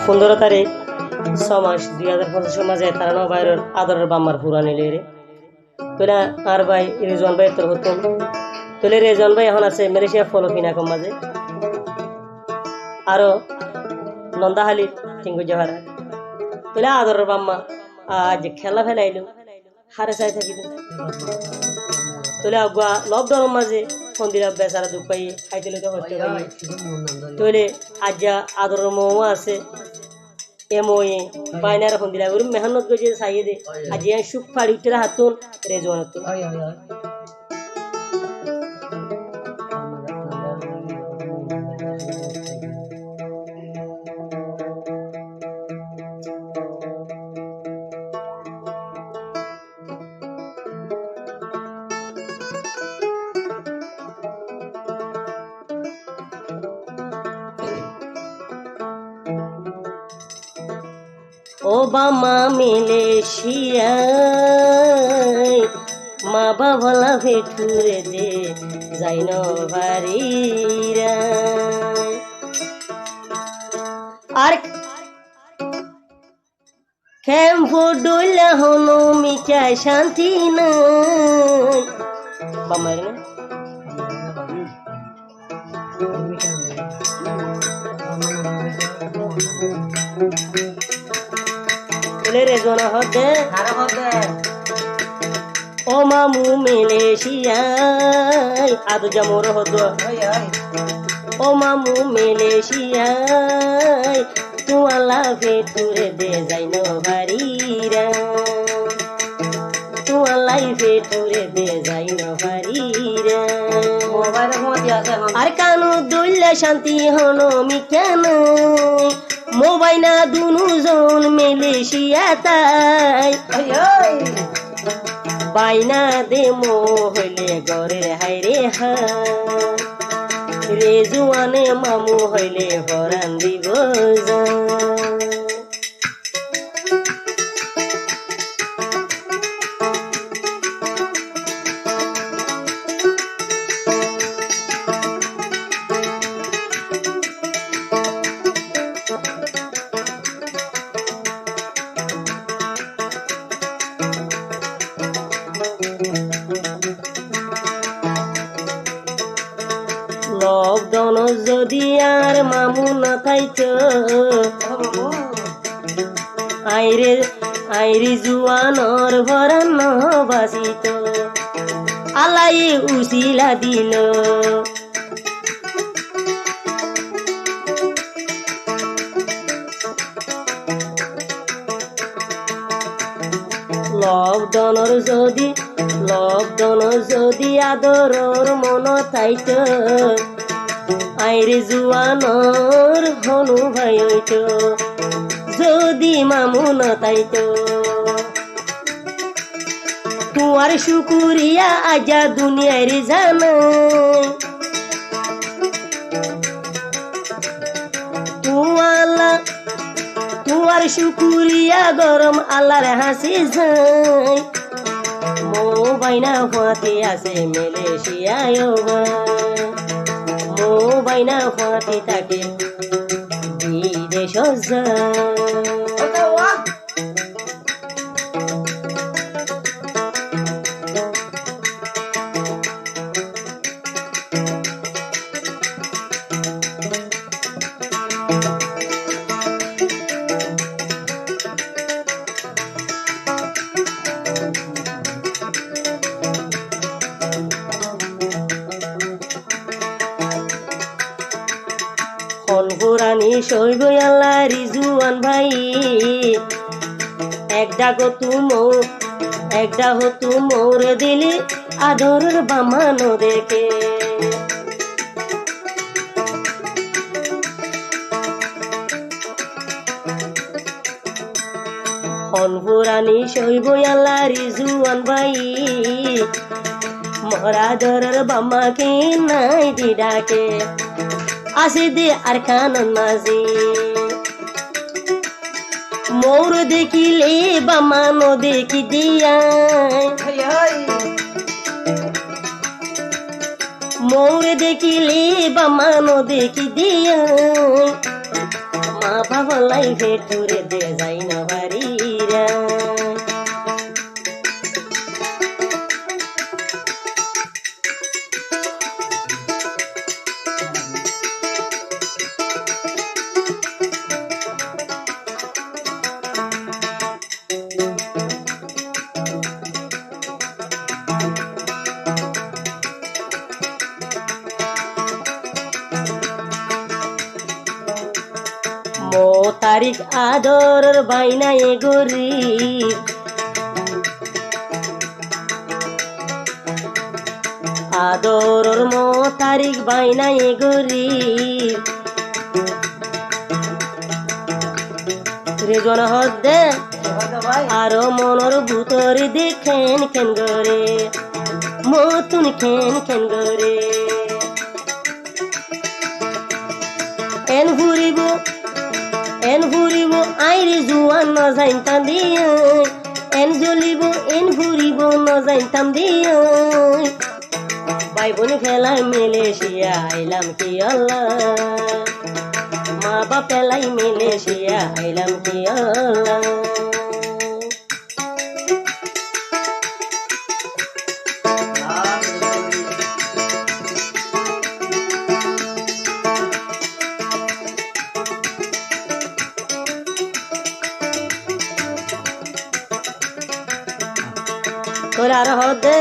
15 তারিখ 6 মাস 2025 মাঝে তারা বাইরের আদরের বাম্মার পুরা নিলে রে তোলা আর ভাই রেজন ভাই তোর হতুন তোলে রেজন ভাই এখন আছে মালয়েশিয়া ফলোফিনা কম মাঝে আরো নন্দাহালি টিঙ্গু জহারা তোলা আদরের বাম্মা আজ খেলা ফেলাইলো হারে চাই থাকিব তোলে আগুয়া লকডাউন মাঝে ফোন দিলা বেচারা দুঃখ পাই খাইতে লইতে হইতে পাই তোলে আজ আদরের মৌ আছে এমওয়ে বাইনার ফোন দিলা ওর মেহনত করে চাইয়ে দে আজ সুখ ফাড়ি উঠে হাতুন রেজন হাতুন ওবামা মালয়েশিয়ায় মা বাবলা ভেটুরে দে যাইন বাড়িরা আর খেমফু ডইলা হনো মিটাই শান্তি নাই বামার না রেজন হতে ও মামু মালয়েশিয়ায় আদু জামুর হতো ও মামু মালয়েশিয়ায় তুয়ালা ভেটুরে দে যাইন বাড়িরা তুয়ালাই ভেটুরে দে যাইন বাড়িরা আর কানু দইলা শান্তি হনো মিকেন মোবাইনা দুনুজন মালয়েশিয়া তাই বাইনা দে মো হইলে গরে হাইরে হা রেজুয়ানে মামু হইলে হরান দিব যা লকডাউন যদি আর মামু না থাইতো আইরে জুয়ানর ভরান বাসিত আলাই উসিলা দিল লকডাউন যদি আদরর মন তাইত আইরে জুয়ানর হনু ভাই হইত যদি মামু ন তাইত তুয়ার শুকুরিয়া আজা দুনিয়ার জানা তুয়ার শুকুরিয়া গরম আল্লাহর হাসি যাই মোবাইনা ফাঁতে আছে মালয়েশিয়ায় মোবাইনা ফাঁতে থাকে বিদেশ হনপুরানি শৈব আল্লাহ রিজুয়ান ভাই একটা হতু মোর দিলে আদরের বামানো দেখে হনপুরানি শৈব আল্লাহ রিজুয়ান ভাই মরা দরের বামাকে নাই দিদাকে আসে দে আর কানন মাঝে মোর দেখিলে বামানো দেখি দিয়া মোর দেখিলে বামানো দেখি দিয়া মা বাবলাই ভেটুরে দে যাই না বাড়িরা মো তারিখ আদর বাইনা এ গরিব আদর মো তারিখ বাইনা এ গরিব রেজন হদ্দে আরো মনর ভূতর দেখেন কেন গরে মতুন খেন কেন গরে এন ঘুরিব আইরে জুয়ান ন যাইতাম দিয়ে এন জ্বলিব এন ঘুরিব ন যাইতাম দিয়ে ভাই বোন খেলাই মালয়েশিয়া আইলাম কি আল্লাহ মা বাপ পেলাই মালয়েশিয়া আইলাম কি আল্লাহ তোলার হদে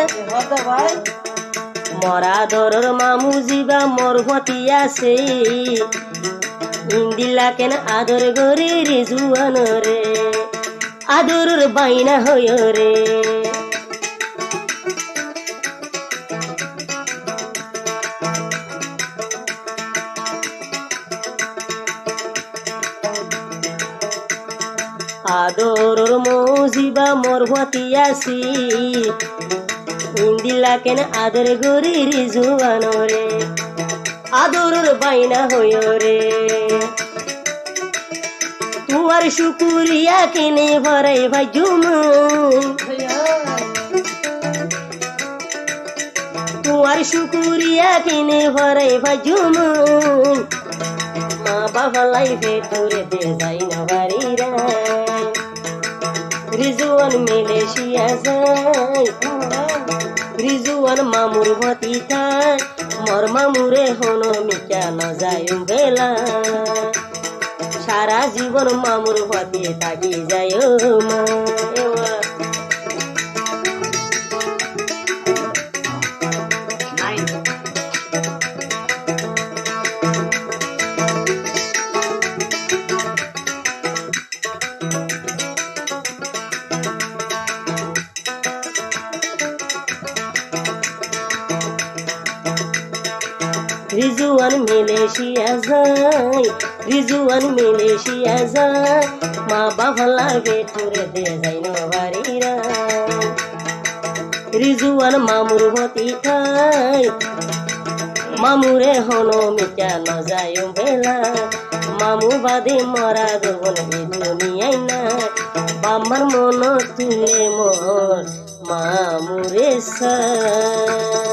ভাই মরা দরর মামু জিবা মোর হতি আছে ইন্দিলা কেন আদর গরে রে জুয়ান রে আদরের বাইনা হই রে আদরর মৌজিবা মোর হতি আছি ইন্দিলা কেন আদর গরি রে জুয়ান রে আদরের বাইনা হই রে তুয়ার শুকুরিয়া কেনে ভরাই ভাই তুয়ার শুকুরিয়া কেনে ভরাই ভাই মা বাবা লাইফে তোরে দে যাই না বাড়িরা রিজওয়ান মালয়েশিয়া যায় রিজওয়ান মামুর ভতি থায় মোর মামুরে হনো মিকা ন যায় বেলা সারা জীবন মামুর ভতি থাকি যায় মা রিজওয়ান মালয়েশিয়া যায় রিজওয়ান মালয়েশিয়া যায় মা বাবা লাগে তোরে দে যাই না বাড়িরা রিজওয়ান মামুর ভতি খায় মামুরে হনো মিটা ন যায় বেলা মামু বাদে মরা গগন দুনিয়ায় না বাম্মার মন তুলে মোর মামুরে সায়